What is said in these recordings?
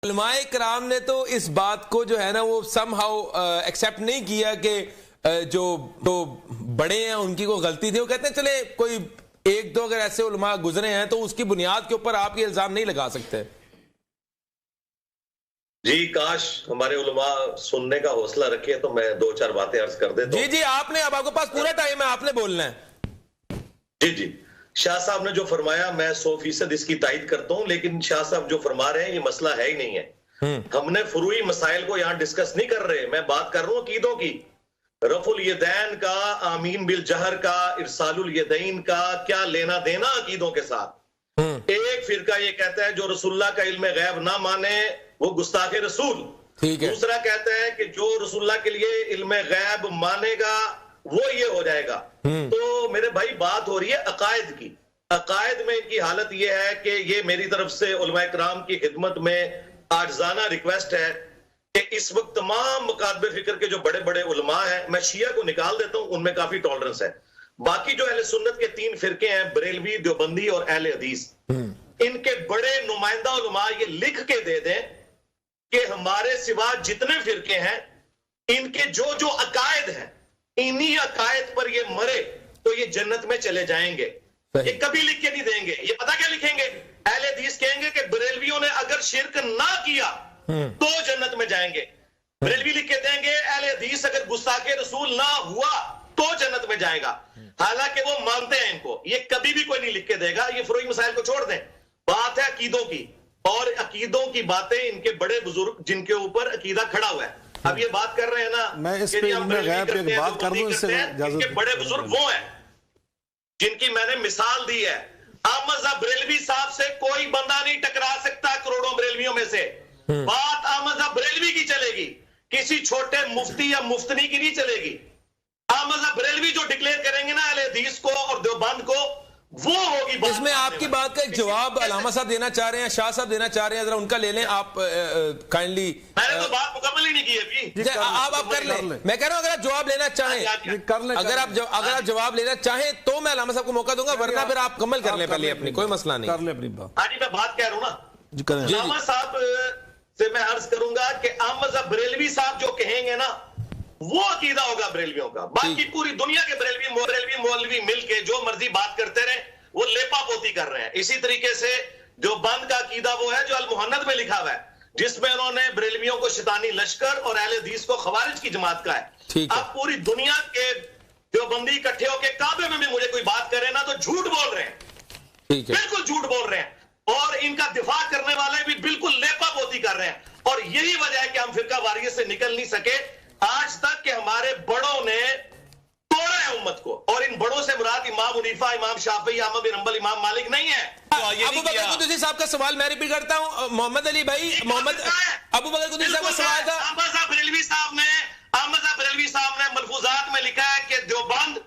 علماء کرام نے تو اس بات کو جو ہے نا وہ سم ہاؤ ایکسیپٹ نہیں کیا کہ جو بڑے ہیں ان کی کوئی غلطی تھی. وہ کہتے ہیں چلے کوئی ایک دو اگر ایسے علماء گزرے ہیں تو اس کی بنیاد کے اوپر آپ یہ الزام نہیں لگا سکتے. جی کاش ہمارے علماء سننے کا حوصلہ رکھے تو میں دو چار باتیں عرض کر دیتا ہوں. جی آپ نے اب آپ کے پاس پورا ٹائم ہے, آپ نے بولنا ہے. جی شاہ صاحب نے جو فرمایا میں 100% اس کی تائید کرتا ہوں, لیکن شاہ صاحب جو فرما رہے ہیں یہ مسئلہ ہے ہی نہیں ہے. ہم نے فروعی مسائل کو یہاں ڈسکس نہیں کر رہے, میں بات کر رہا ہوں عقیدوں کی. رفع الیدین کا, آمین بالجہر کا, ارسال الیدین کا کیا لینا دینا عقیدوں کے ساتھ. ایک فرقہ یہ کہتا ہے جو رسول اللہ کا علم غیب نہ مانے وہ گستاخ رسول. دوسرا کہتا ہے کہ جو رسول اللہ کے لیے علم غیب مانے گا وہ یہ ہو جائے گا. تو میرے بھائی بات ہو رہی ہے عقائد کی. عقائد میں ان کی حالت یہ ہے کہ یہ میری طرف سے علماء کرام کی خدمت میں عاجزانہ ریکویسٹ ہے کہ اس وقت تمام مکاتب فکر کے جو بڑے بڑے علماء ہیں, میں شیعہ کو نکال دیتا ہوں, ان میں کافی ٹالرنس ہے. باقی جو اہل سنت کے 3 فرقے ہیں, بریلوی, دیوبندی اور اہل حدیث, ان کے بڑے نمائندہ علماء یہ لکھ کے دے دیں کہ ہمارے سوا جتنے فرقے ہیں ان کے جو جو عقائد ہیں انہی عقائد پر یہ مرے تو یہ جنت میں چلے جائیں گے. یہ کبھی لکھ کے نہیں دیں گے. یہ پتہ کیا لکھیں گے؟ اہل حدیث کہیں گے کہ بریلویوں نے اگر شرک نہ کیا تو جنت میں جائیں گے. بریلوی لکھ کے دیں گے اہل حدیث اگر گستاخ رسول نہ ہوا تو جنت میں جائے گا. حالانکہ وہ مانتے ہیں ان کو. یہ کبھی بھی کوئی نہیں لکھ کے دے گا. یہ فروعی مسائل کو چھوڑ دیں, بات ہے عقیدوں کی, اور عقیدوں کی باتیں ان کے بڑے بزرگ جن کے اوپر عقیدہ کھڑا ہوا ہے. اب یہ بات کر رہے ہیں نا, میں اس پہ غیب پہ بات کر دوں, اس سے ان کے بڑے بزرگ وہ ہیں جن کی میں نے مثال دی ہے. احمد صاحب بریلوی صاحب سے کوئی بندہ نہیں ٹکرا سکتا کروڑوں بریلویوں میں سے. بات احمد صاحب بریلوی کی چلے گی, کسی چھوٹے مفتی یا مفتنی کی نہیں چلے گی. احمد صاحب بریلوی جو ڈکلیئر کریں گے نا اہل حدیث کو اور دیوبند کو, وہ ہوگی بات. اس میں آپ کی بات کا ایک جواب علامہ صاحب دینا چاہ رہے ہیں, شاہ صاحب دینا چاہ رہے ہیں, ذرا ان کا لے لیں آپ کائنڈلی. میں نے تو بات مکمل ہی نہیں کی ابھی. آپ کر لیں. میں کہہ رہا ہوں اگر آپ جواب لینا چاہیں, اگر آپ جواب لینا چاہیں تو میں علامہ صاحب کو موقع دوں گا, ورنہ پھر آپ کمل کر لیں پہلے اپنی, کوئی مسئلہ نہیں. کر لیں اپنی بات. ہاں جی میں بات کہہ رہا ہوں نا. علامہ صاحب سے میں عرض کروں گا کہ احمد صاحب بریلوی صاحب جو کہیں گے نا وہ عقیدہ ہوگا بریلویوں کا. باقی پوری دنیا کے بریلوی مولوی مل کے جو مرضی بات کرتے رہے, وہ لیپا پوتی کر رہے ہیں. اسی طریقے سے جو بند کا عقیدہ وہ ہے جو المحند میں لکھا ہوا ہے, جس میں انہوں نے بریلویوں کو شیطانی لشکر اور اہل حدیث کو خوارج کی جماعت کا ہے. اب پوری دنیا کے جو بندی اکٹھے ہو کے کعبے میں بھی مجھے کوئی بات کرے نا تو جھوٹ بول رہے ہیں, بالکل جھوٹ بول رہے ہیں, اور ان کا دفاع کرنے والے بھی بالکل لیپا پوتی کر رہے ہیں. اور یہی وجہ ہے کہ ہم فرقہ واریت سے نکل نہیں سکے آج تک کہ ہمارے بڑوں نے توڑا ہے امت کو. اور ان بڑوں سے مراد امام حنیفہ, امام شافعی, احمد بن حنبل, امام مالک نہیں ہے. ابو بکر قدسی صاحب کا سوال میں ریپیٹ کرتا ہوں. محمد علی بھائی, ابو بکر قدسی صاحب کا سوال تھا. احمد صاحب بریلوی صاحب نے ملفوظات میں لکھا ہے کہ دیوبند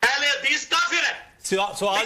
اہل حدیث کافر ہے. سوال